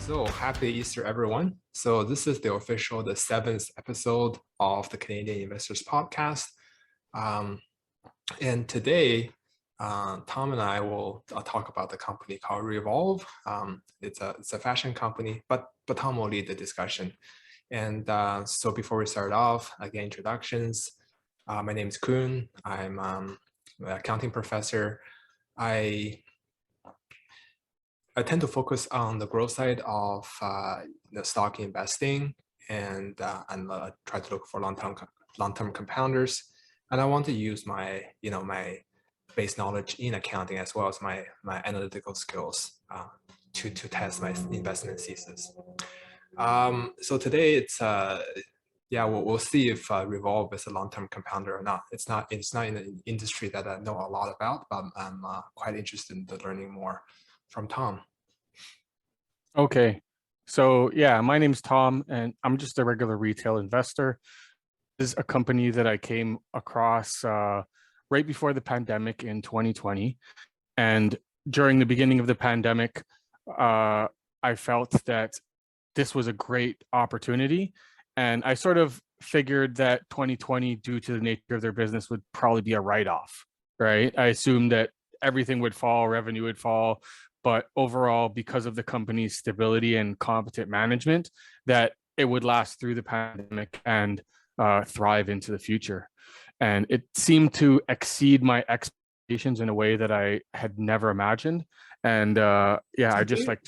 So happy Easter, everyone. So this is the seventh episode of the Canadian Investors Podcast. Um, and today, Tom and I will talk about the company called Revolve. It's a fashion company, but Tom will lead the discussion. And so before we start off, again, introductions. My name is Kuhn. I'm an accounting professor. I tend to focus on the growth side of the stock investing and try to look for long-term compounders. And I want to use my base knowledge in accounting as well as my analytical skills to test my investment thesis. So today we'll see if Revolve is a long-term compounder or not. It's not in an industry that I know a lot about, but I'm quite interested in learning more from Tom. Okay, so yeah, my name's Tom, and I'm just a regular retail investor. This is a company that I came across right before the pandemic in 2020, and during the beginning of the pandemic, I felt that this was a great opportunity, and I sort of figured that 2020, due to the nature of their business, would probably be a write-off, right? I assumed that everything would fall, revenue would fall, but overall, because of the company's stability and competent management, that it would last through the pandemic and thrive into the future. And it seemed to exceed my expectations in a way that I had never imagined. And I just like.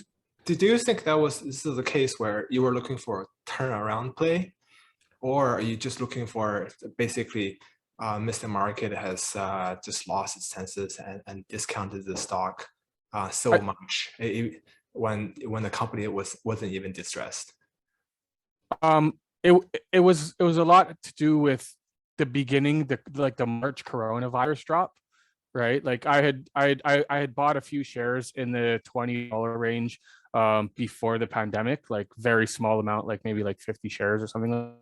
Do you think this is a case where you were looking for a turnaround play, or are you just looking for basically Mr. Market has just lost its senses and discounted the stock so much when the company wasn't even distressed? It was a lot to do with the beginning, the March coronavirus drop, right? Like I had bought a few shares in the $20 range before the pandemic, like very small amount, like maybe like 50 shares or something like that.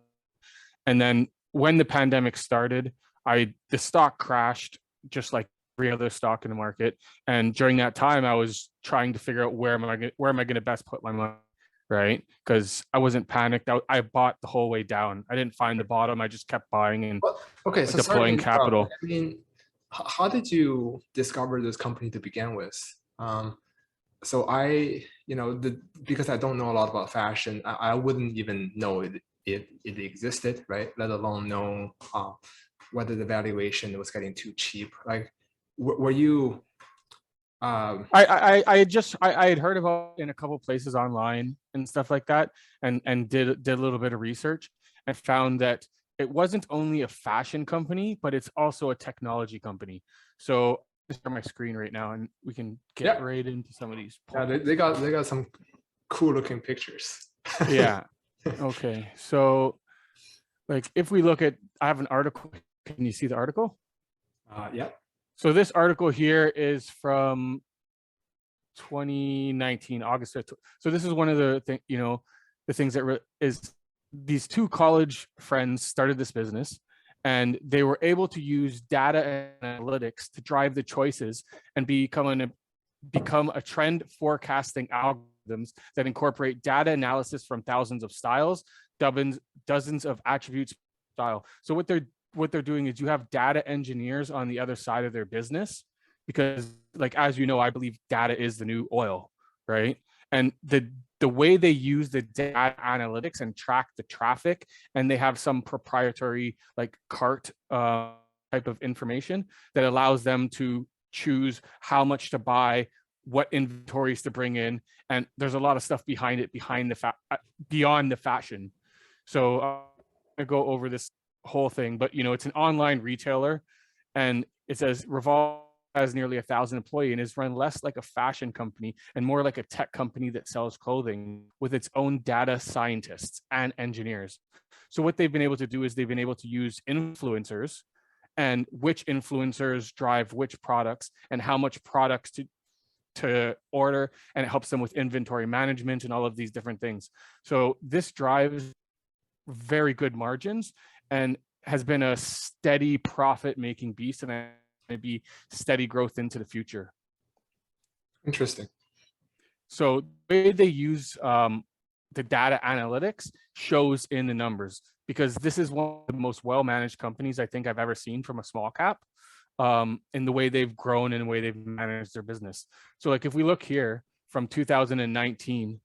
And then when the pandemic started, the stock crashed just like every other stock in the market. And during that time, I was trying to figure out where am I going to best put my money, right? Because I wasn't panicked. I bought the whole way down. I didn't find the bottom. I just kept buying and deploying capital. I mean, how did you discover this company to begin with? So because I don't know a lot about fashion, I wouldn't even know it existed, right? Let alone know whether the valuation was getting too cheap. Like, were you? I had heard about it in a couple places online and stuff like that, and did a little bit of research and found that it wasn't only a fashion company, but it's also a technology company. So I share my screen right now, and we can get right into some of these points. Yeah, they got some cool looking pictures. Yeah. Okay. So, like, if we look at, I have an article. Can you see the article? Yeah. So this article here is from 2019, August 5th. So this is one of the things that is these two college friends started this business, and they were able to use data analytics to drive the choices and become a trend forecasting algorithms that incorporate data analysis from thousands of styles, dozens of attributes style. So what they're doing is you have data engineers on the other side of their business, because, like, as you know, I believe data is the new oil, right? And the way they use the data analytics and track the traffic, and they have some proprietary like cart type of information that allows them to choose how much to buy, what inventories to bring in, and there's a lot of stuff behind it, beyond the fashion. So I'm gonna go over this whole thing, but it's an online retailer, and it says Revolve has nearly 1,000 employees and is run less like a fashion company and more like a tech company that sells clothing, with its own data scientists and engineers. So what they've been able to do is they've been able to use influencers, and which influencers drive which products and how much products to order, and it helps them with inventory management and all of these different things. So this drives very good margins and has been a steady profit-making beast, and be steady growth into the future. Interesting. So the way they use the data analytics shows in the numbers, because this is one of the most well-managed companies I think I've ever seen from a small cap, in the way they've grown and the way they've managed their business. So like if we look here from 2019,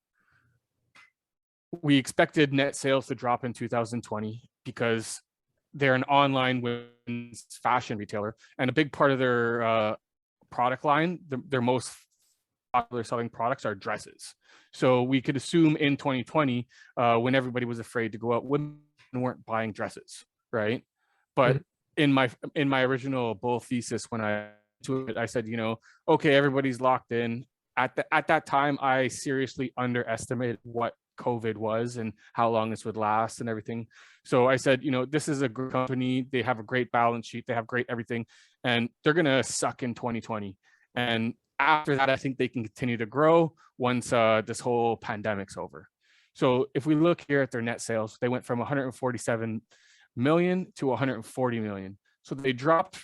we expected net sales to drop in 2020 because they're an online women's fashion retailer, and a big part of their product line, their most popular selling products are dresses. So we could assume in 2020, when everybody was afraid to go out, women weren't buying dresses, right? But in my original bull thesis, when I said, okay, everybody's locked in. At that time, I seriously underestimated what COVID was and how long this would last and everything. So I said, this is a good company. They have a great balance sheet. They have great everything, and they're gonna suck in 2020. And after that, I think they can continue to grow once this whole pandemic's over. So if we look here at their net sales, they went from 147 million to 140 million. So they dropped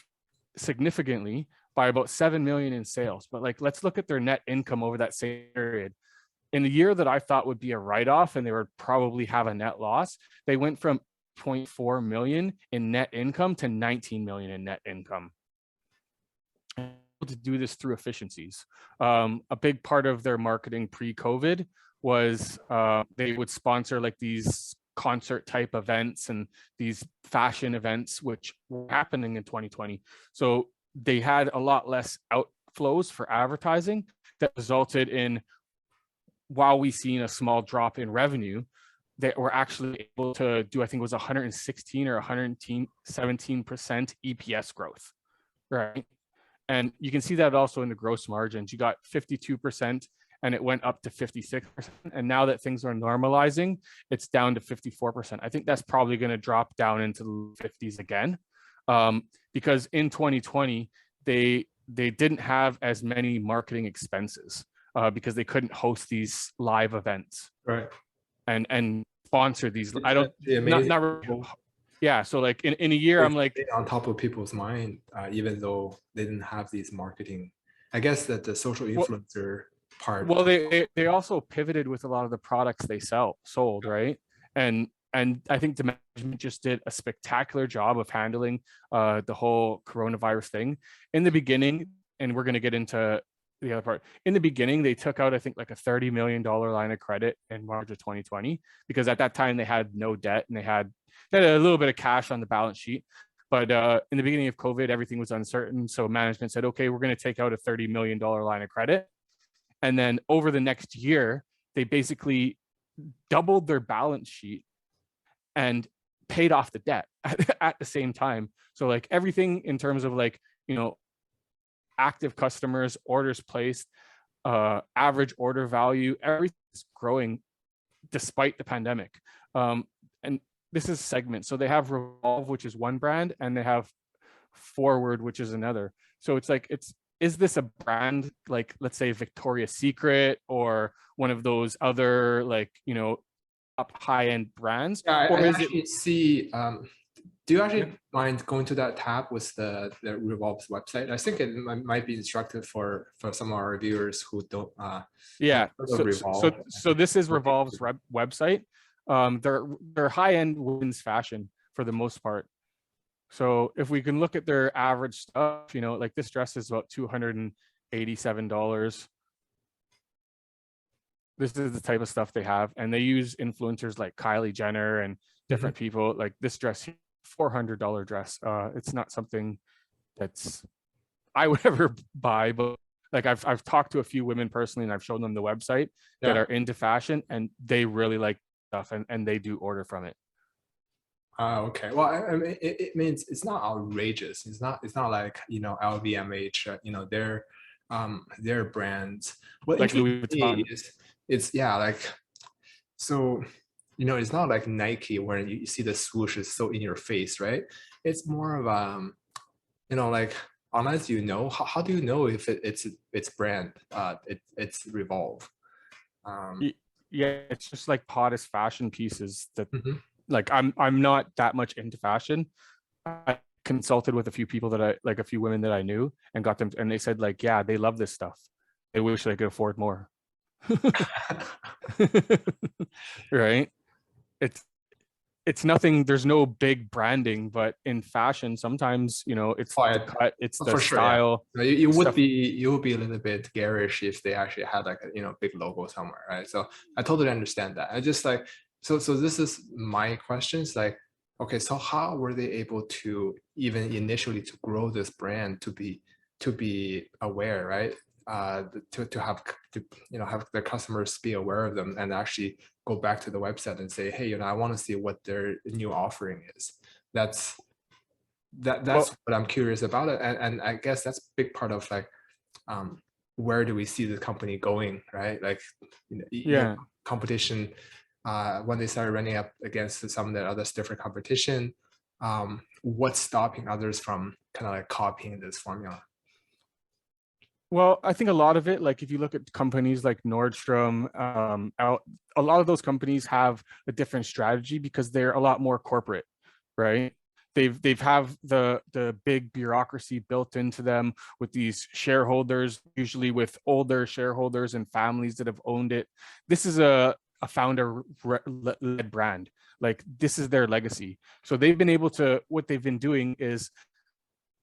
significantly by about 7 million in sales. But like, let's look at their net income over that same period. In the year that I thought would be a write-off and they would probably have a net loss, they went from 0.4 million in net income to 19 million in net income. To do this through efficiencies. A big part of their marketing pre-COVID was they would sponsor like these concert type events and these fashion events, which were happening in 2020. So they had a lot less outflows for advertising that resulted in, while we seen a small drop in revenue, they were actually able to do, I think it was 116 or 117% EPS growth, right? And you can see that also in the gross margins. You got 52% and it went up to 56%. And now that things are normalizing, it's down to 54%. I think that's probably going to drop down into the 50s again, because in 2020, they didn't have as many marketing expenses because they couldn't host these live events, right? And sponsor these. It's I don't not really, yeah. So like in a year, I'm like on top of people's mind, even though they didn't have these marketing. I guess that the social influencer part. Well, they also pivoted with a lot of the products they sold, right? And I think the management just did a spectacular job of handling the whole coronavirus thing in the beginning. And we're going to get into the other part. In the beginning, they took out, I think, like a $30 million line of credit in March of 2020, because at that time they had no debt and they had a little bit of cash on the balance sheet. But in the beginning of COVID, everything was uncertain. So management said, okay, we're going to take out a $30 million line of credit. And then over the next year, they basically doubled their balance sheet and paid off the debt at the same time. So like everything in terms of like, active customers, orders placed, average order value, everything's growing despite the pandemic. And this is segments. So they have Revolve, which is one brand, and they have Forward, which is another. So it's like, is this a brand like, let's say, Victoria's Secret or one of those other like, up high-end brands? Yeah, or I is actually see. Do you actually mind going to that tab with the Revolve's website? I think it might be instructive for some of our viewers who don't. Yeah. Revolve. So this is Revolve's website. They're high-end women's fashion for the most part. So if we can look at their average stuff, like this dress is about $287. This is the type of stuff they have. And they use influencers like Kylie Jenner and different people. Like this dress, $400 dress. It's not something that's I would ever buy, but like I've talked to a few women personally and I've shown them the website that are into fashion and they really like stuff and they do order from it. Okay. Well, I mean, it means it's not outrageous. It's not like LVMH. Their brands. What Like Louis interesting Vuitton. It's like so. It's not like Nike where you see the swoosh is so in your face, right? It's more of like unless how do you know if it's brand? It's Revolve. Yeah, it's just like hottest fashion pieces that. Like I'm not that much into fashion. I consulted with a few people that a few women that I knew and got them, and they said like, yeah, they love this stuff. They wish they could afford more. Right? It's it's nothing, there's no big branding, but in fashion, sometimes, it's Oh, the cut, it's the for sure, yeah. style, No, you would stuff. be a little bit garish if they actually had like a big logo somewhere, right? So I totally understand that. I just like so this is my questions like, okay, so how were they able to even initially to grow this brand to be aware, right? To have to have their customers be aware of them and actually go back to the website and say, hey, I want to see what their new offering is. That's that's Well, what I'm curious about it, and I guess that's a big part of like where do we see the company going, right? Like yeah. competition when they started running up against some of the other different competition, what's stopping others from kind of like copying this formula? Well, I think a lot of it, like if you look at companies like Nordstrom, a lot of those companies have a different strategy because they're a lot more corporate, right? They've have the big bureaucracy built into them with these shareholders, usually with older shareholders and families that have owned it. This is a founder-led brand. Like this is their legacy. So they've been able to, what they've been doing is,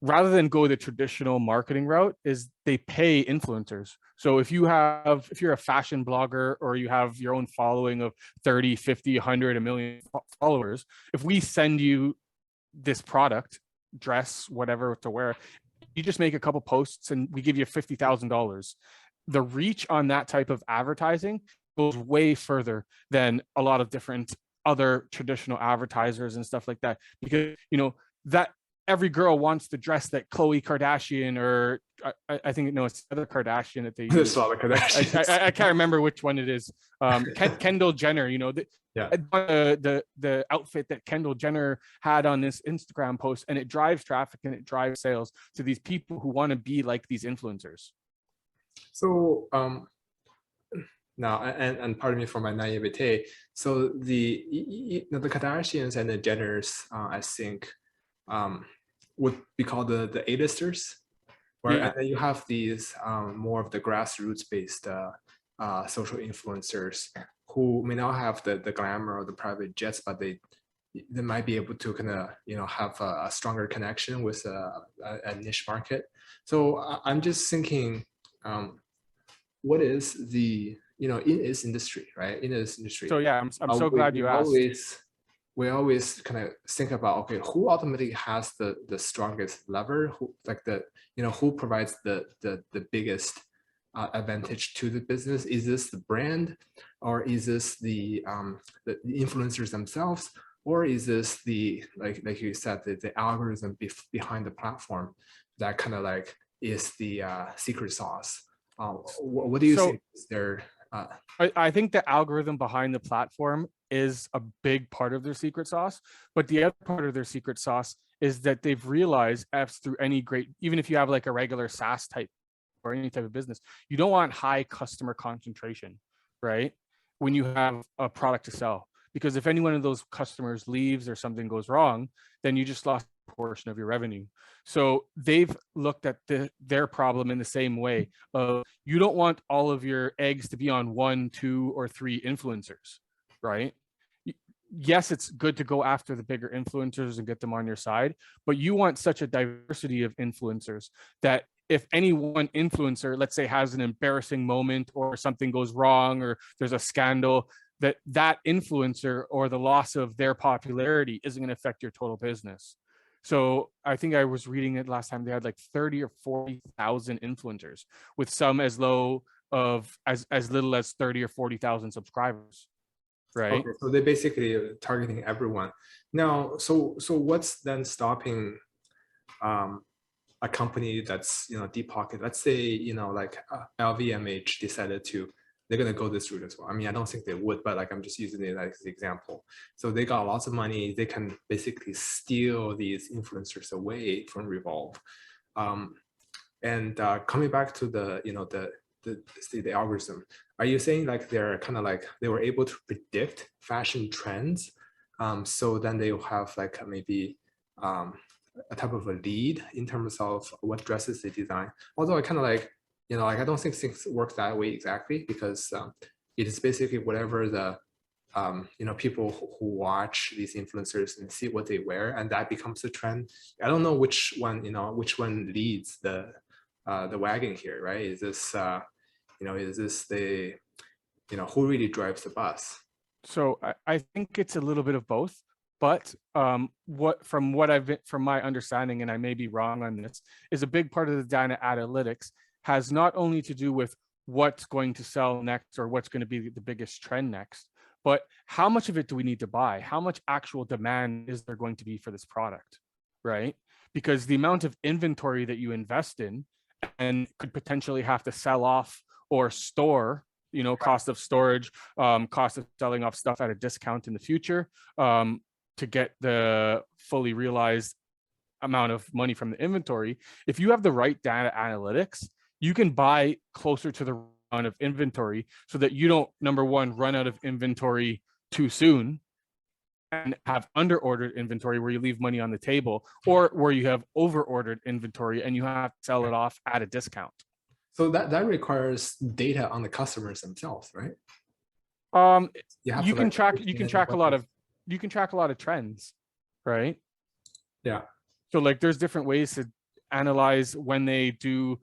rather than go the traditional marketing route, is they pay influencers. So if you're a fashion blogger or you have your own following of 30, 50, 100, a million followers, if we send you this product, dress, whatever to wear, you just make a couple posts and we give you $50,000. The reach on that type of advertising goes way further than a lot of different other traditional advertisers and stuff like that, because that every girl wants the dress that Khloe Kardashian, or I think it's the other Kardashian that they There's a use. lot of connections. I can't remember which one it is. Kendall Jenner, Yeah. the outfit that Kendall Jenner had on this Instagram post, and it drives traffic and it drives sales to these people who want to be like these influencers. So now, and pardon me for my naivete. So the Kardashians and the Jenners, I think, would be called the A-listers, where and Yeah. then you have these more of the grassroots based social influencers who may not have the glamour or the private jets, but they might be able to kind of have a stronger connection with a niche market. So I'm just thinking, what is the in this industry, right? In this industry, So yeah, I'm so glad you asked. We always kind of think about, okay, who ultimately has the strongest lever, who like who provides the biggest advantage to the business? Is this the brand, or is this the influencers themselves, or is this the like you said, the algorithm behind the platform that kind of like is the secret sauce? What do you So think is their I think the algorithm behind the platform is a big part of their secret sauce, but the other part of their secret sauce is that they've realized, as through any great, even if you have like a regular SaaS type or any type of business, you don't want high customer concentration, right? When you have a product to sell, because if any one of those customers leaves or something goes wrong, then you just lost a portion of your revenue. So they've looked at their problem in the same way. You don't want all of your eggs to be on 1, 2, or 3 influencers, right? Yes, it's good to go after the bigger influencers and get them on your side, but you want such a diversity of influencers that if any one influencer, let's say, has an embarrassing moment or something goes wrong or there's a scandal, that influencer or the loss of their popularity isn't going to affect your total business. So I think I was reading it last time, they had like 30 or 40,000 influencers, with some as low of as little as 30 or 40,000 subscribers. Right. okay, so they're basically targeting everyone. Now, so what's then stopping a company that's deep pocket? Let's say like LVMH decided they're gonna go this route as well. I mean, I don't think they would, but like I'm just using it as an example. So they got lots of money. They can basically steal these influencers away from Revolve. And coming back to the algorithm, are you saying like they're kind of like they were able to predict fashion trends, so then they will have like maybe a type of a lead in terms of what dresses they design? Although I kind of like like I don't think things work that way exactly, because it is basically whatever the people who watch these influencers and see what they wear, and that becomes the trend. I don't know which one leads the wagon here, right? Is this is this the who really drives the bus? So I think it's a little bit of both, but from my understanding, and I may be wrong on this, is a big part of the data analytics has not only to do with what's going to sell next or what's going to be the biggest trend next, but how much of it do we need to buy? How much actual demand is there going to be for this product, right? Because the amount of inventory that you invest in and could potentially have to sell off or store, cost of storage, cost of selling off stuff at a discount in the future, to get the fully realized amount of money from the inventory. If you have the right data analytics, you can buy closer to the amount of inventory so that you don't, number one, run out of inventory too soon and have under ordered inventory where you leave money on the table, or where you have over ordered inventory and you have to sell it off at a discount. So that requires data on the customers themselves, right? You can track a lot of trends, right? Yeah. So like there's different ways to analyze when they do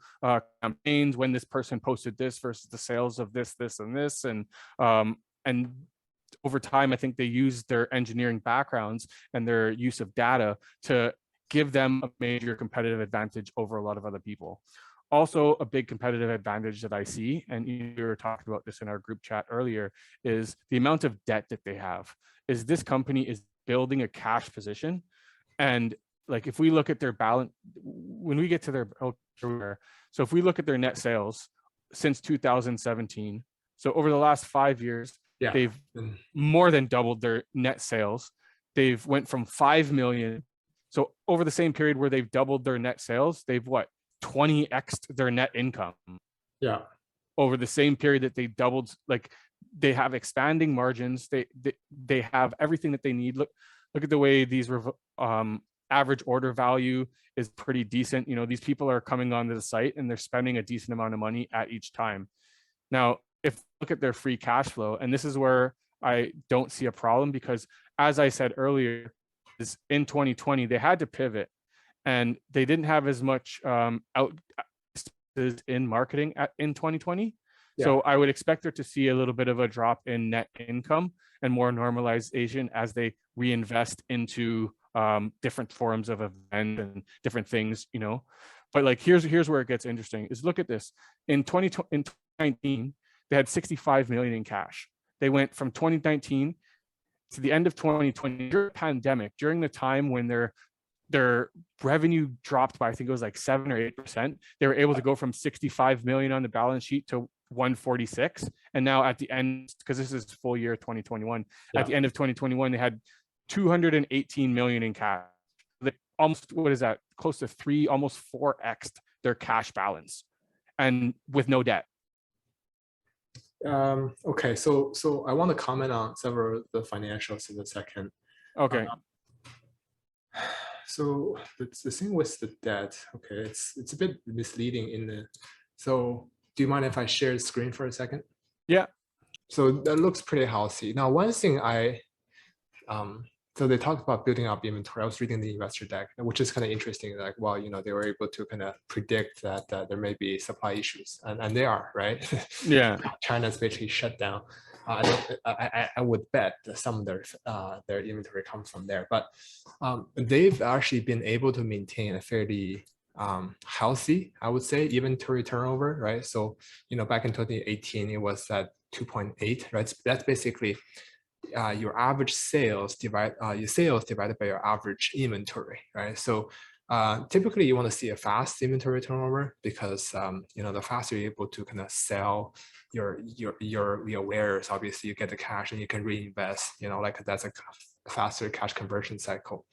campaigns, when this person posted this versus the sales of this, and this, and over time, I think they use their engineering backgrounds and their use of data to give them a major competitive advantage over a lot of other people. Also, a big competitive advantage that I see, and you were talking about this in our group chat earlier, is the amount of debt that they have. Is this company is building a cash position, and like if we look at their balance, when we get to their so if we look at their net sales since 2017, so over the last 5 years, they've more than doubled their net sales. They've went from 5 million. So over the same period where they've doubled their net sales, they've 20x'd their net income. Yeah. Over the same period that they doubled, like they have expanding margins. They have everything that they need. Look at the way these average order value is pretty decent. These people are coming onto the site and they're spending a decent amount of money at each time. Now, if you look at their free cash flow, and this is where I don't see a problem, because as I said earlier, is in 2020, they had to pivot and they didn't have as much out in marketing in 2020. Yeah. So I would expect there to see a little bit of a drop in net income and more normalization as they reinvest into different forms of event and different things, But like here's where it gets interesting is look at this. In 2019, they had 65 million in cash. They went from 2019 to the end of 2020 during the pandemic, during the time when their revenue dropped by, I think it was like 7 or 8%. They were able to go from 65 million on the balance sheet to 146. And now at the end, because this is full year 2021, at the end of 2021, they had 218 million in cash. Almost, what is that? Close to almost 4x their cash balance, and with no debt. Okay, so I want to comment on several of the financials in a second. Okay. So the thing with the debt, okay, it's a bit misleading so do you mind if I share the screen for a second? Yeah. So that looks pretty healthy. Now, one thing so they talked about building up inventory. I was reading the investor deck, which is kind of interesting. Like, well, they were able to kind of predict that there may be supply issues, and they are, right? Yeah. China's basically shut down. I would bet that some of their inventory comes from there, but they've actually been able to maintain a fairly healthy, I would say, inventory turnover, right? So back in 2018, it was at 2.8, right? So that's basically your average sales divided by your average inventory, right? So typically you want to see a fast inventory turnover, because the faster you're able to kind of sell your wares, obviously you get the cash and you can reinvest, like that's a faster cash conversion cycle.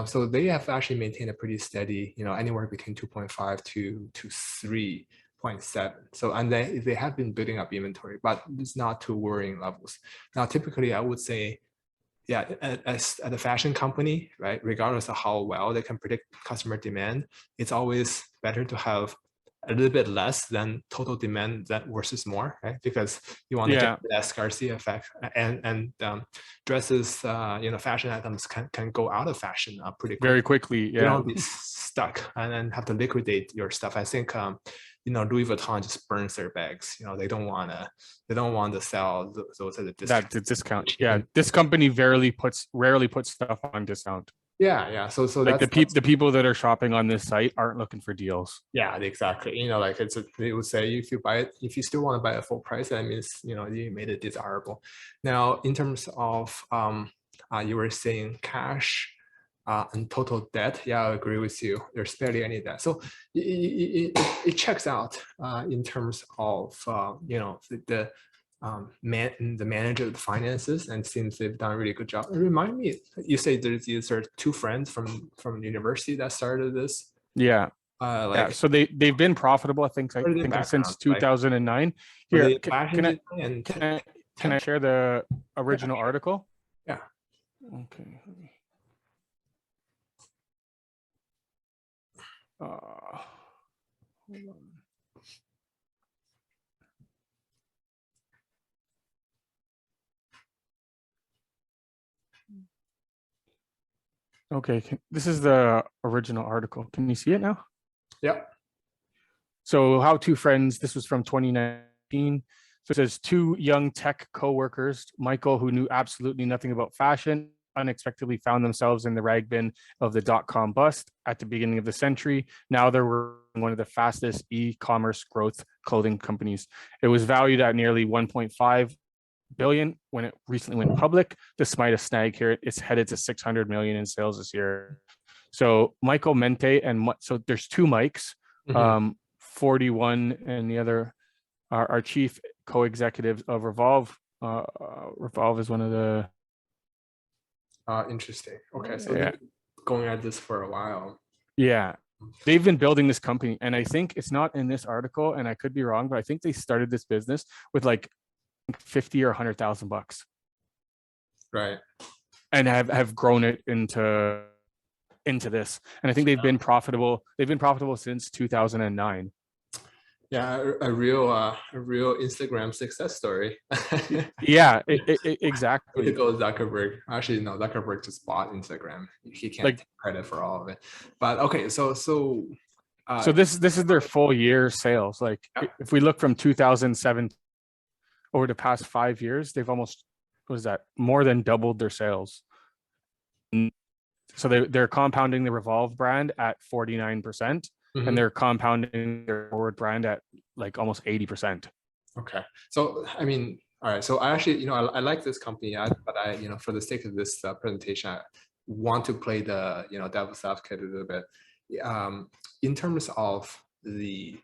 So they have actually maintained a pretty steady, anywhere between 2.5 to 3.7. So, and they have been building up inventory, but it's not to worrying levels. Now, typically, I would say, yeah, as a fashion company, right, regardless of how well they can predict customer demand, it's always better to have a little bit less than total demand that versus more, right? Because you want to get that scarcity effect, and dresses, fashion items can go out of fashion pretty quickly. Very quickly. You don't be stuck and then have to liquidate your stuff. I think Louis Vuitton just burns their bags. They don't want to sell those at a discount. That discount. Yeah, this company rarely puts stuff on discount. Yeah. So like the people that are shopping on this site aren't looking for deals. Yeah, exactly. Like they would say if you still want to buy at full price, that means you made it desirable. Now, in terms of you were saying cash and total debt, yeah, I agree with you. There's barely any debt, so it checks out in terms of the manager of the finances, and seems they've done a really good job. Remind me, you say these are two friends from university that started this. Yeah. So they've been profitable, I think since 2009. Here, can I share the original article? Yeah. Okay. Hold on. Okay, this is the original article. Can you see it now? Yeah. So how two friends, this was from 2019. So it says two young tech co-workers, Michael, who knew absolutely nothing about fashion, unexpectedly found themselves in the rag bin of the dot-com bust at the beginning of the century. Now they're one of the fastest e-commerce growth clothing companies. It was valued at nearly 1.5 billion when it recently went public. Despite a snag here, it's headed to 600 million in sales this year. So Michael Mente so there's two Mikes, 41, and the other are our chief co-executives of Revolve. Revolve is one of the interesting. Okay, so they've been going at this for a while. Yeah, they've been building this company, and I think it's not in this article, and I could be wrong, but I think they started this business with like 50 or 100,000 bucks, right? And have grown it into this, and I think they've been profitable since 2009. Yeah, a real Instagram success story. Yeah, exactly. Typical Zuckerberg. Actually, no, Zuckerberg just bought Instagram. He can't take credit for all of it. But okay, so this is their full year sales. If we look from 2007 over the past 5 years, they've almost more than doubled their sales. So they're compounding the Revolve brand at 49%. And they're compounding their Forward brand at like almost 80%. Okay, so I mean, all right. So I actually, I like this company, but I, for the sake of this presentation, I want to play the, devil's advocate a little bit. In terms of the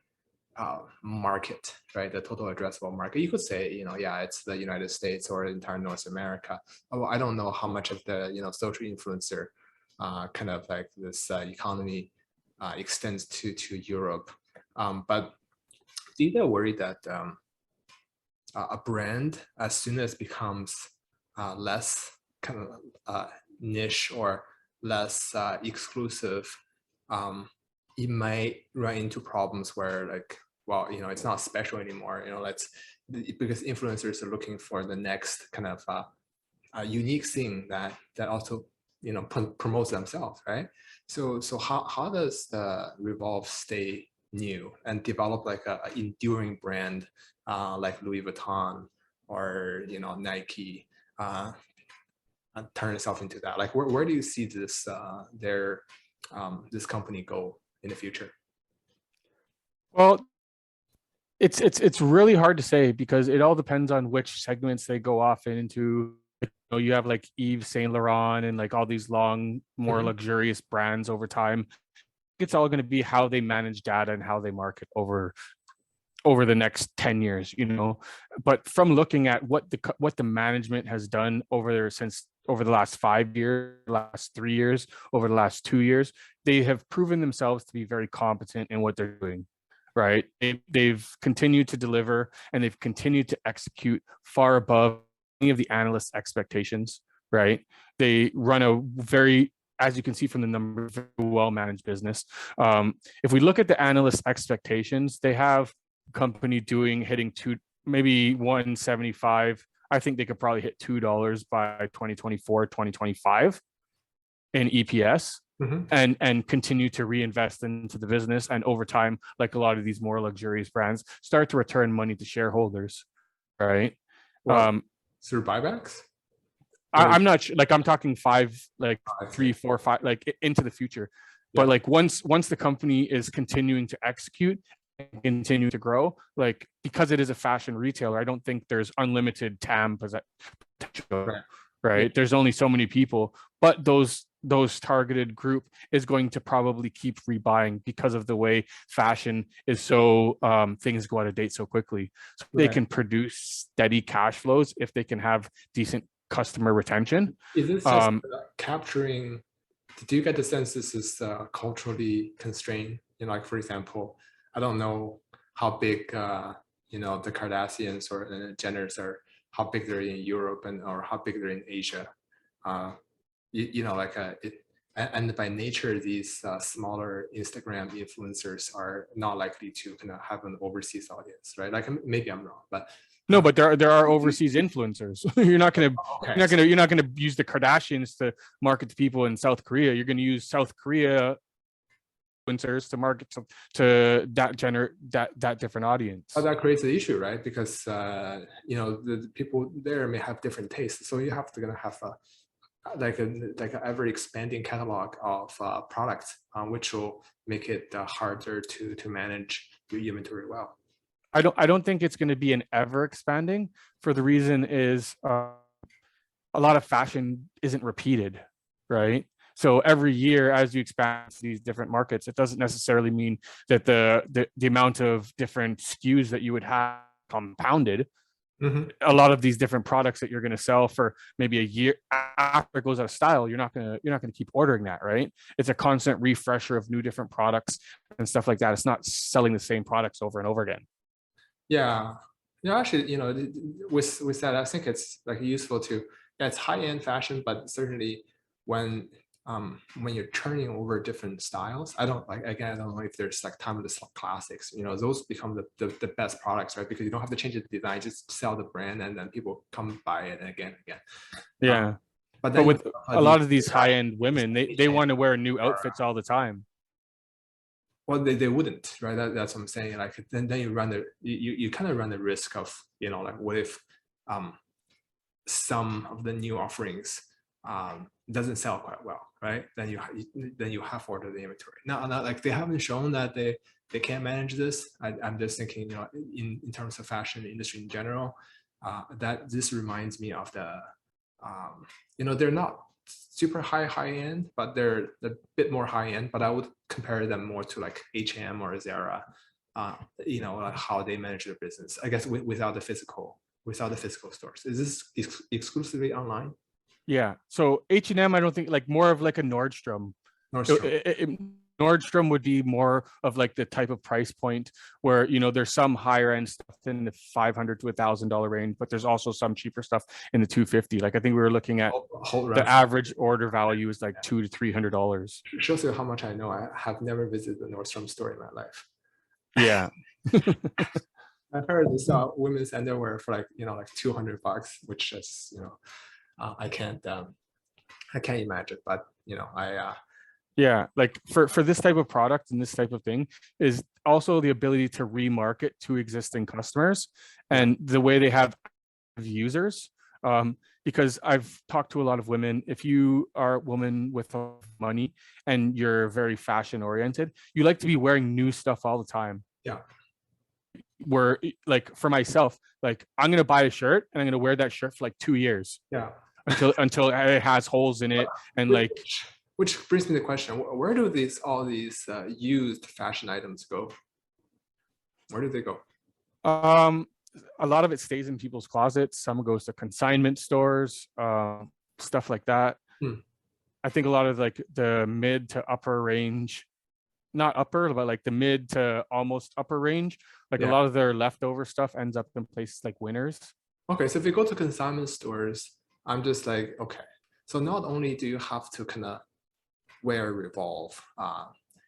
market, right? The total addressable market. You could say, yeah, it's the United States or entire North America. Oh, I don't know how much of the, social influencer kind of like this economy extends to Europe, but do you get worried that a brand, as soon as becomes less kind of niche or less exclusive, it might run into problems where it's not special anymore. Because influencers are looking for the next kind of unique thing that also promotes themselves, right? So how does the Revolve stay new and develop like a enduring brand like Louis Vuitton or Nike, and turn itself into that? Like where do you see this this company go in the future? Well, it's really hard to say because it all depends on which segments they go off into. You have like Yves Saint Laurent and like all these long, more luxurious brands over time. It's all going to be how they manage data and how they market over the next 10 years, But from looking at what the management has done over the last 5 years, last 3 years, over the last 2 years, they have proven themselves to be very competent in what they're doing. Right? They've continued to deliver, and they've continued to execute far above any of the analysts' expectations. Right? They run a very as you can see from the numbers, very well-managed business. If we look at the analyst expectations, they have company hitting maybe 175. I think they could probably hit $2 by 2024, 2025 in EPS. And continue to reinvest into the business, and over time, like a lot of these more luxurious brands, start to return money to shareholders, right? Through buybacks? I'm not sure, like I'm talking 3, 4, 5, like into the future. But like once the company is continuing to execute and continue to grow, like because it is a fashion retailer, I don't think there's unlimited TAM potential, right? There's only so many people, but those targeted group is going to probably keep rebuying because of the way fashion is so things go out of date so quickly. So they can produce steady cash flows if they can have decent customer retention. Is this just capturing? Do you get the sense this is culturally constrained? Like for example, I don't know how big the Kardashians or the Jenners are, how big they're in Europe or how big they're in Asia. And by nature, these smaller Instagram influencers are not likely to kind of have an overseas audience, right? Like maybe I'm wrong, but no, but there are overseas influencers. You're not gonna use the Kardashians to market to people in South Korea. You're gonna use South Korea influencers to market to that different audience. But that creates an issue, right? Because the people there may have different tastes, so you have to have an ever expanding catalog of products, which will make it harder to manage your inventory well. I don't think it's going to be an ever expanding, for the reason is a lot of fashion isn't repeated, right? So every year, as you expand to these different markets, it doesn't necessarily mean that the amount of different SKUs that you would have compounded. A lot of these different products that you're going to sell for maybe a year after it goes out of style, you're not going to keep ordering that, right? It's a constant refresher of new different products and stuff like that. It's not selling the same products over and over again. Yeah, actually, with that, I think it's like useful to, it's high-end fashion, but certainly when you're turning over different styles, I don't know if there's like timeless classics, those become the best products, right? Because you don't have to change the design, just sell the brand and then people come buy it again. Yeah. But with a lot of these high-end women, they want to wear new outfits all the time. Well, they wouldn't, right? That's what I'm saying. Like then you run you kind of run the risk of, like what if some of the new offerings doesn't sell quite well, right? Then you have ordered the inventory. Now, like they haven't shown that they can't manage this. I'm just thinking, in terms of fashion industry in general, that this reminds me of the, they're not super high end, but they're a bit more high end. But I would compare them more to like H&M or Zara, like how they manage their business. I guess without the physical stores. Is this exclusively online? Yeah. So H&M, I don't think, like more of like a Nordstrom. Nordstrom would be more of like the type of price point where, there's some higher end stuff in the $500 to $1,000 range, but there's also some cheaper stuff in the $250. Like I think we were looking at the average order value is like $200 to $300. Shows you how much I know. I have never visited the Nordstrom store in my life. Yeah. I've heard they sell women's underwear for like $200, which is I can't imagine, but yeah, like for this type of product and this type of thing is also the ability to remarket to existing customers and the way they have users. Because I've talked to a lot of women. If you are a woman with money and you're very fashion oriented, you like to be wearing new stuff all the time. Yeah. Where like for myself, like I'm gonna buy a shirt and I'm gonna wear that shirt for like 2 years. Yeah. Until it has holes in it and like. Which brings me to the question: where do all these used fashion items go? Where do they go? A lot of it stays in people's closets. Some goes to consignment stores, stuff like that. I think a lot of like the mid to upper range, not upper, but like the mid to almost upper range, like a lot of their leftover stuff ends up in places like Winners. Okay, so if you go to consignment stores, I'm just like, okay, so not only do you have to kind of wear Revolve,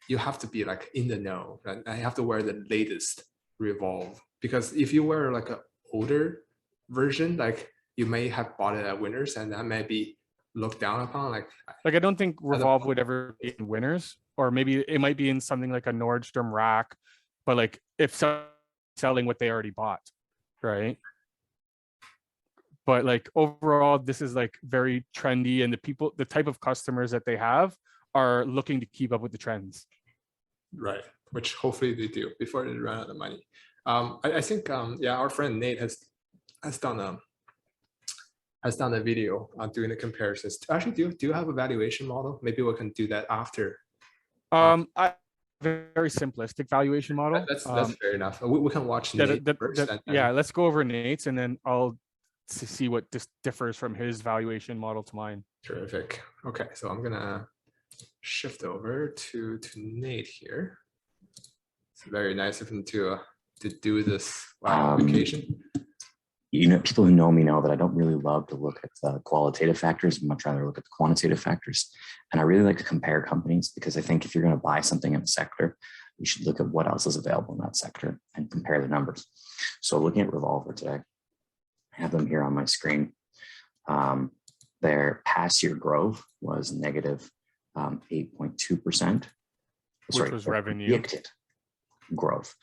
you have to be like in the know, and I have to wear the latest Revolve, because if you wear like an older version, like you may have bought it at Winners, and that may be looked down upon. Like I don't think I don't Revolve know. would ever be in Winners, or maybe it might be in something like a Nordstrom rack, but like if selling what they already bought, right? But like overall, this is like very trendy, and the type of customers that they have are looking to keep up with the trends. Right, which hopefully they do before they run out of money. I think yeah, our friend Nate has done a video on doing the comparisons. Actually, do you have a valuation model? Maybe we can do that after. I very simplistic valuation model. That's fair enough. We can watch Yeah, Nate first. yeah. Let's go over Nate's, and then I'll see what differs from his valuation model to mine. Terrific. Okay, so I'm gonna shift over to Nate here. It's very nice of him to do this application. You know, people who know me know that I don't really love to look at the qualitative factors. I'd much rather look at the quantitative factors. And I really like to compare companies, because I think if you're going to buy something in a sector, you should look at what else is available in that sector and compare the numbers. So looking at Revolver today, I have them here on my screen. Their past year growth was negative 8.2%. Which was revenue. Predicted growth.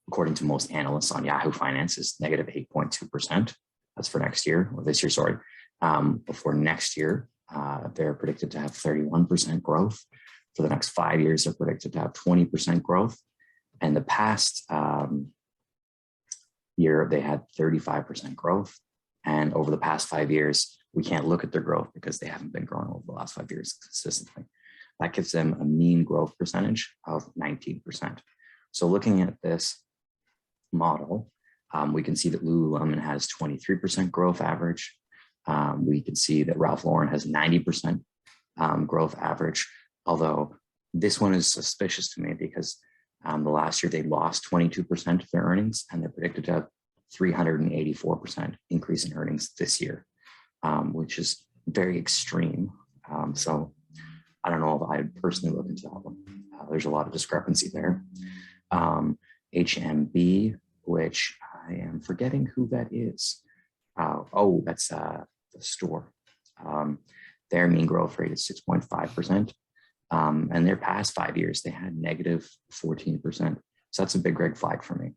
According to most analysts on Yahoo Finance, is negative 8.2%. That's for next year, or this year, sorry. But for next year, they're predicted to have 31% growth. For the next 5 years, they're predicted to have 20% growth. And the past year, they had 35% growth. And over the past 5 years, we can't look at their growth because they haven't been growing over the last 5 years consistently. That gives them a mean growth percentage of 19%. So looking at this model, we can see that Lululemon has 23% growth average. We can see that Ralph Lauren has 90% growth average, although this one is suspicious to me because the last year they lost 22% of their earnings, and they're predicted to have 384% increase in earnings this year, which is very extreme. So I don't know if I'd personally look into that one. There's a lot of discrepancy there. HMB, which I am forgetting who that is. Oh, that's the store. Their mean growth rate is 6.5%. And their past 5 years, they had negative 14%. So that's a big red flag for me.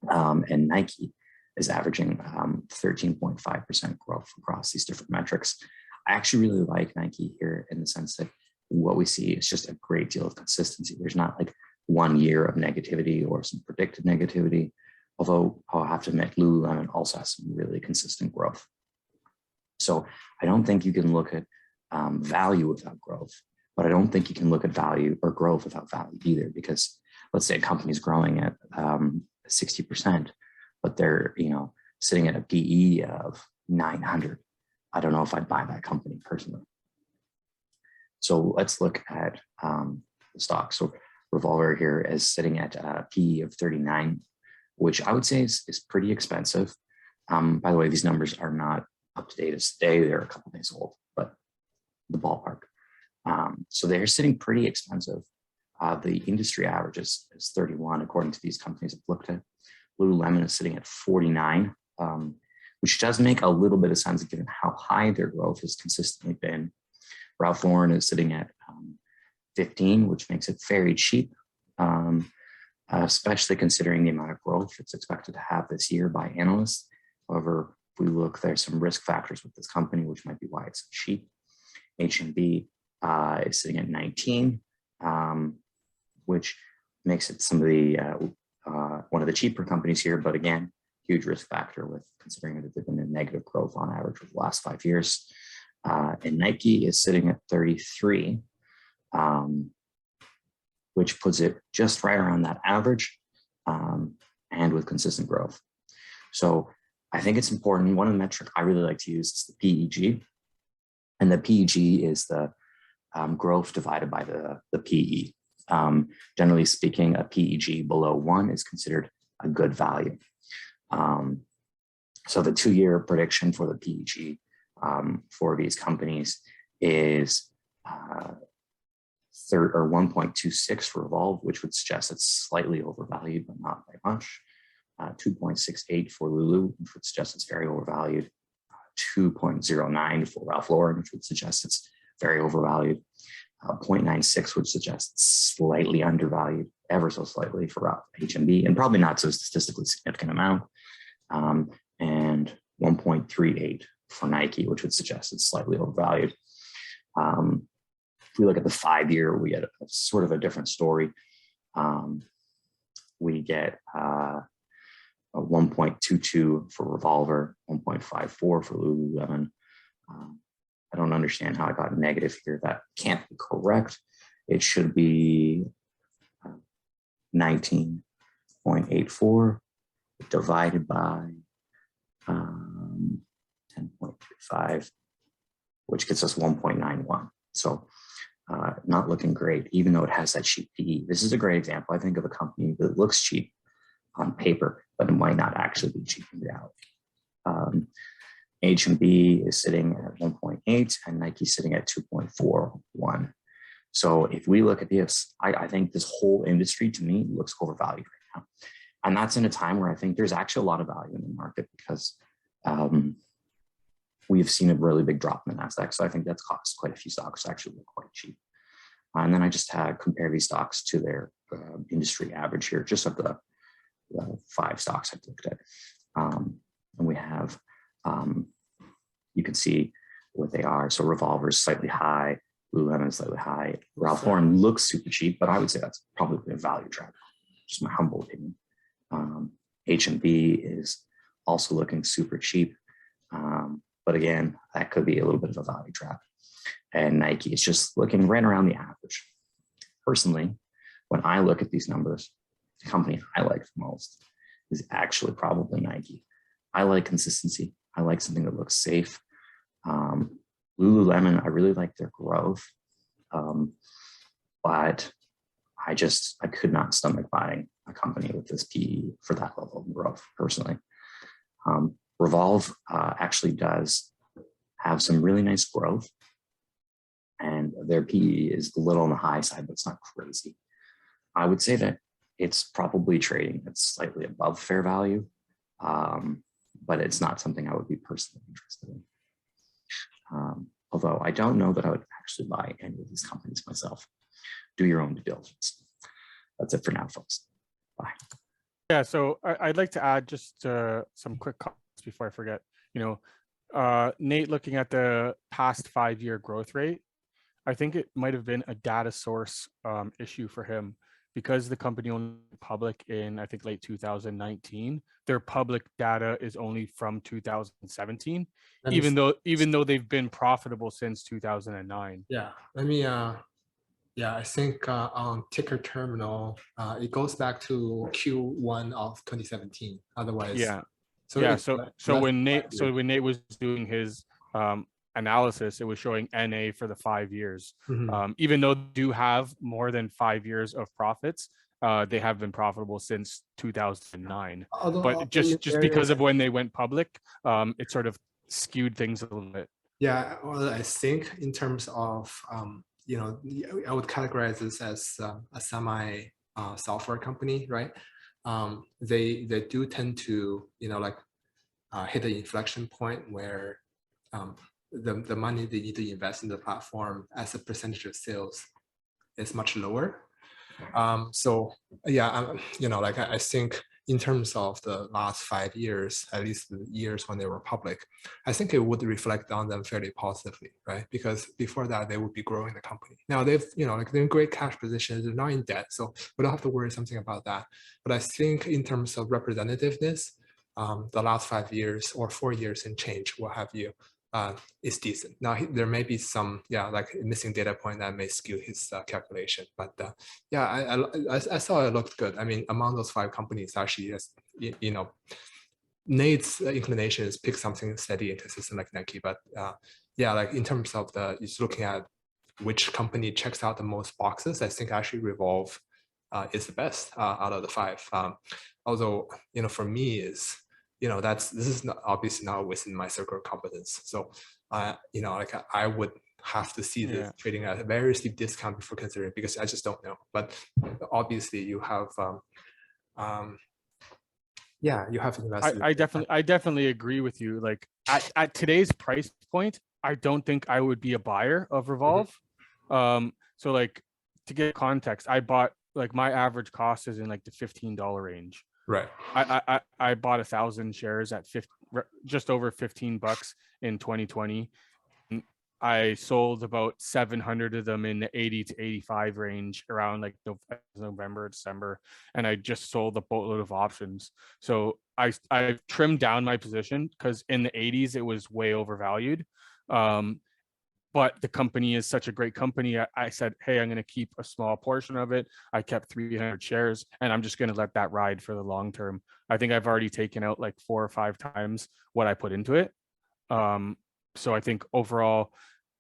And Nike is averaging 13.5% growth across these different metrics. I actually really like Nike here in the sense that what we see is just a great deal of consistency. There's not like 1 year of negativity or some predicted negativity, although I'll have to admit Lululemon also has some really consistent growth. So I don't think you can look at value without growth, but I don't think you can look at value or growth without value either, because let's say a company's growing at 60%, but they're sitting at a PE of 900. I don't know if I'd buy that company personally. So let's look at the stock. So Revolver here is sitting at a PE of 39, which I would say is pretty expensive. By the way, these numbers are not up to date as today. They're a couple days old, but the ballpark. So they're sitting pretty expensive. The industry average is 31, according to these companies I've looked at. Lululemon is sitting at 49, which does make a little bit of sense given how high their growth has consistently been. Ralph Lauren is sitting at 15, which makes it very cheap, especially considering the amount of growth it's expected to have this year by analysts. However, if we look, there's some risk factors with this company, which might be why it's cheap. H&B is sitting at 19, which makes it some of the one of the cheaper companies here, but again, huge risk factor with considering that they've been in negative growth on average for the last 5 years. And Nike is sitting at 33, which puts it just right around that average, and with consistent growth. So I think it's important. One of the metrics I really like to use is the PEG, and the PEG is the growth divided by the PE. Generally speaking, a PEG below 1 is considered a good value. So the 2-year prediction for the PEG for these companies is third or 1.26 for Revolve, which would suggest it's slightly overvalued, but not by much. 2.68 for Lulu, which would suggest it's very overvalued. 2.09 for Ralph Lauren, which would suggest it's very overvalued. 0.96 would suggest it's slightly undervalued, ever so slightly for H&B, and probably not so statistically significant amount. And 1.38 for Nike, which would suggest it's slightly overvalued. If we look at the 5-year, we get a sort of a different story. We get a 1.22 for Revolver, 1.54 for Lululemon. I don't understand how I got negative here. That can't be correct. It should be 19.84 divided by 10.35, which gets us 1.91. So not looking great, even though it has that cheap PE. This is a great example, I think, of a company that looks cheap on paper, but it might not actually be cheap in reality. H&B is sitting at 1.8 and Nike sitting at 2.41. So if we look at this, I think this whole industry to me looks overvalued right now. And that's in a time where I think there's actually a lot of value in the market because we've seen a really big drop in the NASDAQ. So I think that's caused quite a few stocks to actually look quite cheap. And then I just had compare these stocks to their industry average here, just of the 5 stocks I've looked at. And we have, you can see what they are. So Revolver is slightly high, Lululemon is slightly high. Ralph Lauren looks super cheap, but I would say that's probably a value trap, just my humble opinion. H&B is also looking super cheap. But again, that could be a little bit of a value trap. And Nike is just looking right around the average. Personally, when I look at these numbers, the company I like the most is actually probably Nike. I like consistency. I like something that looks safe. Lululemon, I really like their growth. But I could not stomach buying a company with this PE for that level of growth, personally. Revolve actually does have some really nice growth, and their PE is a little on the high side, but it's not crazy. I would say that it's probably trading at slightly above fair value, but it's not something I would be personally interested in. Although I don't know that I would actually buy any of these companies myself. Do your own due diligence. That's it for now, folks. Bye. Yeah, so I'd like to add just some quick comments before I forget. Nate, looking at the past 5-year growth rate, I think it might have been a data source issue for him because the company only went public in, I think, late 2019. Their public data is only from 2017, even though they've been profitable since 2009. Yeah, let me. Yeah, I think on Ticker Terminal, it goes back to Q1 of 2017. Otherwise, yeah. So when Nate was doing his analysis, it was showing NA for the 5 years. Mhm. Even though they do have more than 5 years of profits, they have been profitable since 2009. But just because of when they went public, it sort of skewed things a little bit. Yeah, well, I think in terms of I would categorize this as a semi software company, right? They do tend to hit an inflection point where the money they need to invest in the platform as a percentage of sales is much lower. So yeah, I think in terms of the last 5 years, at least the years when they were public, I think it would reflect on them fairly positively, right? Because before that, they would be growing the company. Now they're in great cash positions, they're not in debt, so we don't have to worry something about that. But I think in terms of representativeness, the last 5 years or 4 years and change, what have you, is decent. Now there may be some like missing data point that may skew his calculation, but I saw it looked good. I mean, among those 5 companies, actually, Nate's inclination is pick something steady and consistent like Nike, but like in terms of just looking at which company checks out the most boxes, I think actually Revolve is the best out of the 5. Although for me is this is obviously not within my circle of competence. So I would have to see this Yeah. trading at a very steep discount before considering, because I just don't know. But obviously you have, yeah, you have invested. I definitely agree with you. Like at today's price point, I don't think I would be a buyer of Revolve. So like to get context, I bought, like, my average cost is in like the $15 range. Right. I bought 1,000 shares at just over $15 in 2020. I sold about 700 of them in the 80 to 85 range around like November, December, and I just sold a boatload of options. So I trimmed down my position because in the 80s it was way overvalued. But the company is such a great company. I said, hey, I'm going to keep a small portion of it. I kept 300 shares, and I'm just going to let that ride for the long term. I think I've already taken out like 4 or 5 times what I put into it. So I think overall,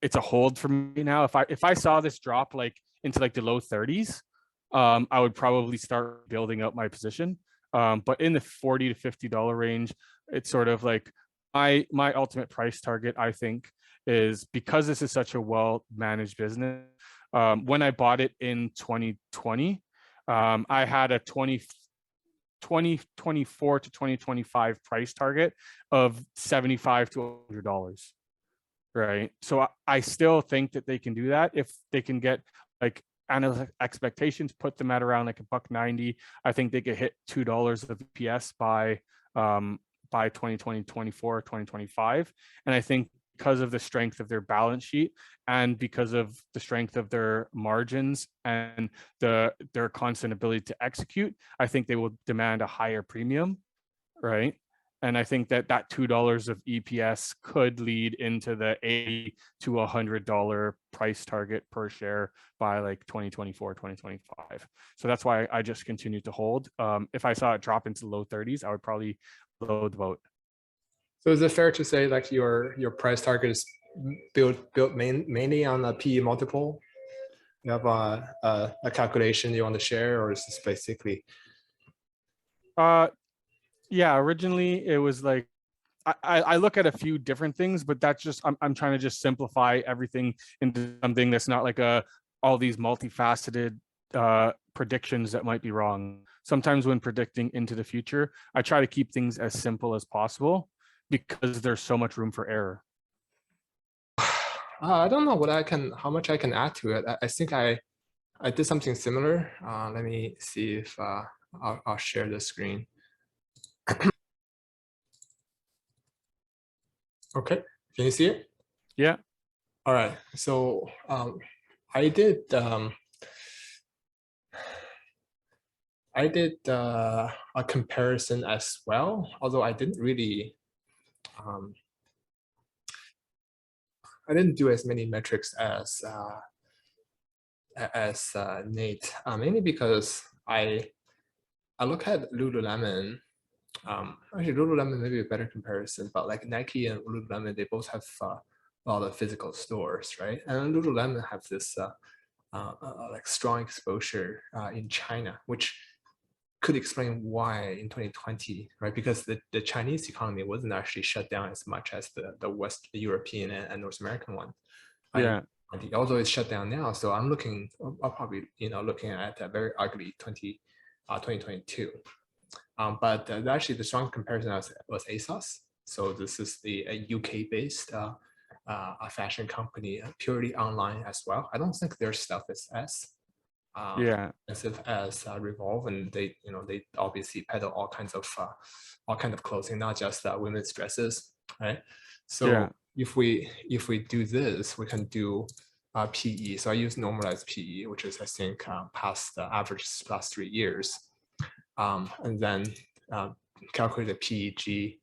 it's a hold for me now. If I saw this drop like into like the low 30s, I would probably start building up my position. But in the $40 to $50 range, it's sort of like my ultimate price target, I think, is, because this is such a well-managed business. When I bought it in 2020, I had a 2024 to 2025 price target of $75 to $100. Right. So I still think that they can do that if they can get like analyst expectations, put them at around like $1.90. I think they could hit $2 of EPS by 2020, 24, 2025. And I think because of the strength of their balance sheet and because of the strength of their margins and their constant ability to execute, I think they will demand a higher premium, right? And I think that $2 of EPS could lead into the $80 to $100 price target per share by like 2024, 2025. So that's why I just continue to hold. If I saw it drop into the low 30s, I would probably load the boat. So is it fair to say like your price target is built mainly on a PE multiple? You have a calculation you want to share, or is this basically? Yeah, originally it was like I look at a few different things, but that's just I'm trying to just simplify everything into something that's not like all these multifaceted predictions that might be wrong. Sometimes when predicting into the future, I try to keep things as simple as possible because there's so much room for error. I don't know how much I can add to it. I think I did something similar. Let me see if I'll share the screen. Okay, can you see it? Yeah. All right. So I did a comparison as well, although I didn't really I didn't do as many metrics as Nate, mainly because I look at Lululemon. Actually, Lululemon may be a better comparison, but like Nike and Lululemon, they both have a lot of physical stores, right? And Lululemon have this like strong exposure in China, which could explain why in 2020, right? Because the Chinese economy wasn't actually shut down as much as the West, the European and North American one. Yeah. Although it's shut down now, so I'm probably looking at a very ugly 2022. But actually, the strong comparison was ASOS. So this is a UK-based fashion company, purely online as well. I don't think their stuff is as expensive as Revolve, and they obviously peddle all kinds of clothing, not just women's dresses, right? So if we do this, we can do PE. So I use normalized PE, which is I think past the average last 3 years. And then calculate the PEG,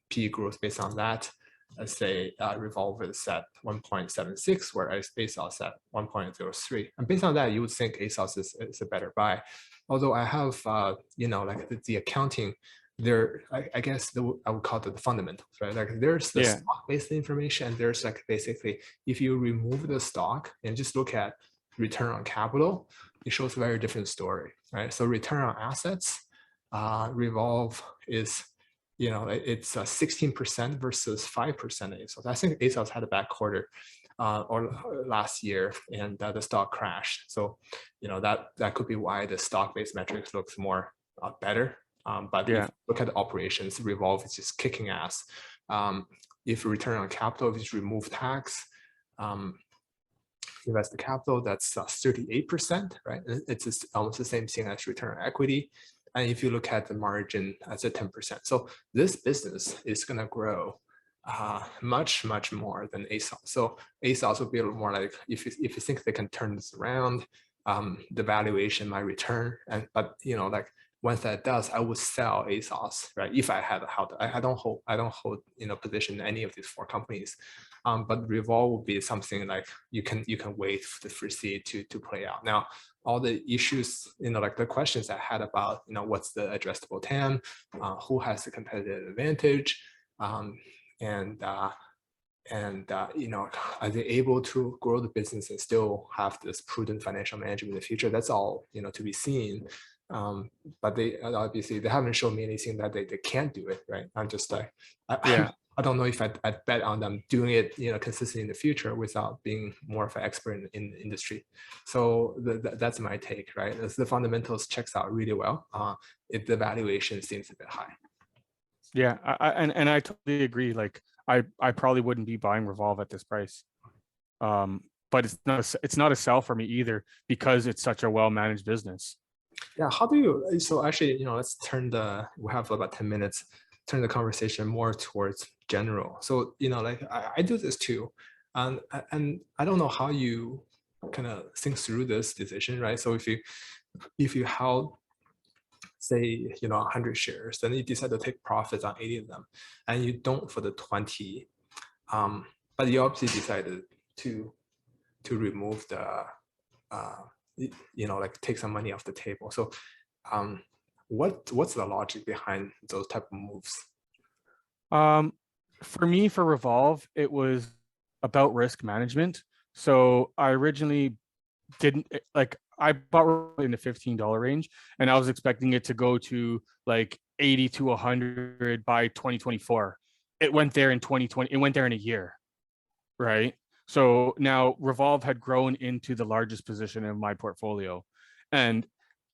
PE growth based on that. Let's say Revolve is at 1.76, whereas ASOS at 1.03. And based on that, you would think ASOS is a better buy. Although I have, like the accounting, I guess I would call it the fundamentals, right? Like there's the stock-based information, and there's like basically, if you remove the stock and just look at return on capital, it shows a very different story, right? So return on assets, Revolve is it's 16% versus 5% ASOS. I think ASOS had a bad quarter or last year, and the stock crashed. So, that could be why the stock-based metrics looks more better. But if you look at the operations, Revolve is just kicking ass. If return on capital, if you remove tax, invested capital, that's 38%, right? It's almost the same thing as return on equity. And if you look at the margin, that's at 10%. So this business is going to grow much, much more than ASOS. So ASOS will be a little more like, if you think they can turn this around, the valuation might return. But like once that does, I would sell ASOS, right? If I had I don't hold position in any of these 4 companies. But Revolve will be something like you can wait for the foresee to play out. Now, all the issues, like the questions I had about, what's the addressable TAM, who has the competitive advantage, and are they able to grow the business and still have this prudent financial management in the future? That's all, to be seen. But they obviously they haven't shown me anything that they can't do it, right? I'm just like, I don't know if I'd bet on them doing it, consistently in the future without being more of an expert in the industry. So that's my take, right? As the fundamentals checks out really well, if the valuation seems a bit high. Yeah, and I totally agree. Like I probably wouldn't be buying Revolve at this price. But it's not a sell for me either, because it's such a well-managed business. Yeah, how do you, so actually, let's we have about 10 minutes, turn the conversation more towards general. So, like I do this too. And I don't know how you kind of think through this decision, right? So if you held, say, 100 shares, then you decide to take profits on 80 of them, and you don't for the 20, but you obviously decided to remove the, like take some money off the table. So what's the logic behind those type of moves? For me, for Revolve, it was about risk management. So I originally I bought in the $15 range, and I was expecting it to go to like 80 to 100 by 2024. It went there in 2020. It went there in a year, right? So now Revolve had grown into the largest position in my portfolio. And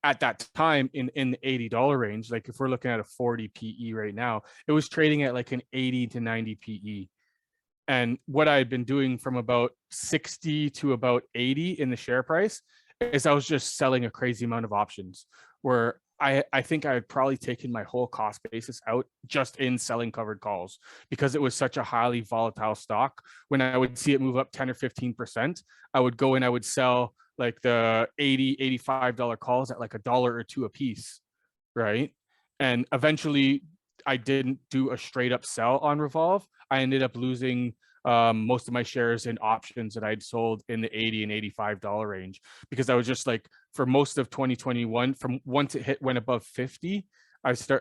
at that time in the $80 range, like if we're looking at a 40 PE right now, it was trading at like an 80 to 90 PE. And what I had been doing from about 60 to about 80 in the share price is I was just selling a crazy amount of options, where I think I had probably taken my whole cost basis out just in selling covered calls, because it was such a highly volatile stock. When I would see it move up 10 or 15%, I would go and I would sell like the $80, $85 calls at like $1 or $2 a piece, right? And eventually I didn't do a straight up sell on Revolve. I ended up losing most of my shares in options that I'd sold in the $80 and $85 range, because I was just like, for most of 2021, from once it went above 50,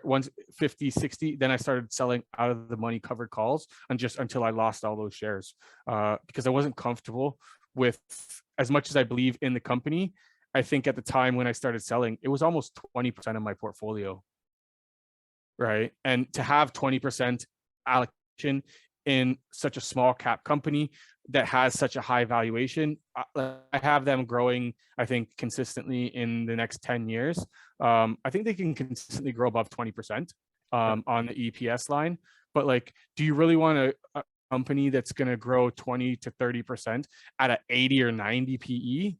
once 50, 60, then I started selling out of the money covered calls and just until I lost all those shares, because I wasn't comfortable with, as much as I believe in the company. I think at the time when I started selling, it was almost 20% of my portfolio, right? And to have 20% allocation in such a small cap company that has such a high valuation, I have them growing, I think, consistently in the next 10 years. I think they can consistently grow above 20% on the EPS line. But like, do you really want a company that's going to grow 20 to 30% at an 80 or 90 PE?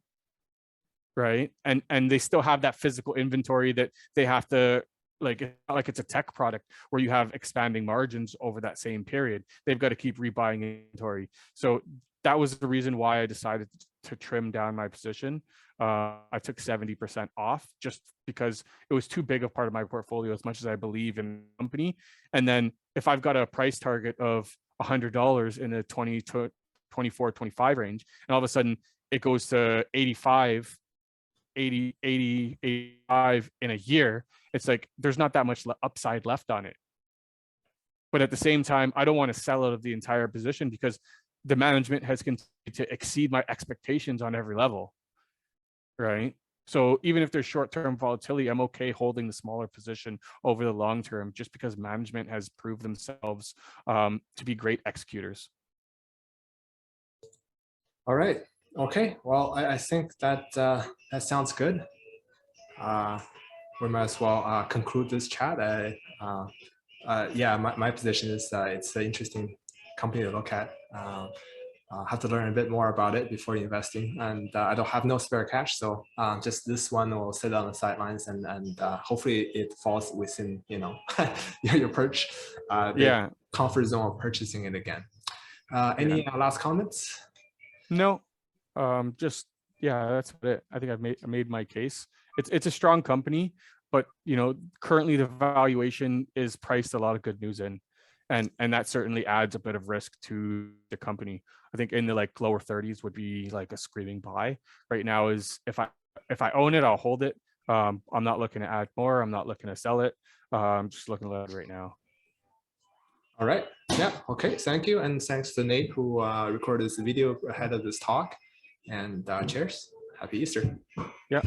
Right. And they still have that physical inventory that they have to, like it's a tech product where you have expanding margins over that same period. They've got to keep rebuying inventory. So that was the reason why I decided to trim down my position. I took 70% off just because it was too big a part of my portfolio, as much as I believe in the company. And then if I've got a price target of $100 in the 20 to 24, 25 range, and all of a sudden it goes to 85, 80, 80, 85 in a year, it's like there's not that much upside left on it. But at the same time, I don't want to sell out of the entire position, because the management has continued to exceed my expectations on every level, right? So even if there's short-term volatility, I'm okay holding the smaller position over the long term, just because management has proved themselves to be great executors. All right. Okay. Well, I think that that sounds good. We might as well conclude this chat. Yeah, my position is it's an interesting company to look at. Have to learn a bit more about it before investing, and I don't have no spare cash, so just this one will sit on the sidelines, and hopefully it falls within your perch, the comfort zone of purchasing it again. Any last comments? No, just that's about it. I think I made my case. It's a strong company, but currently the valuation is priced a lot of good news in, and that certainly adds a bit of risk to the company. I think in the lower 30s would be like a screaming buy. Right now is if I own it, I'll hold it. I'm not looking to add more. I'm not looking to sell it. I'm just looking at it right now. All right. Yeah. Okay. Thank you. And thanks to Nate who recorded this video ahead of this talk. And cheers. Happy Easter. Yeah.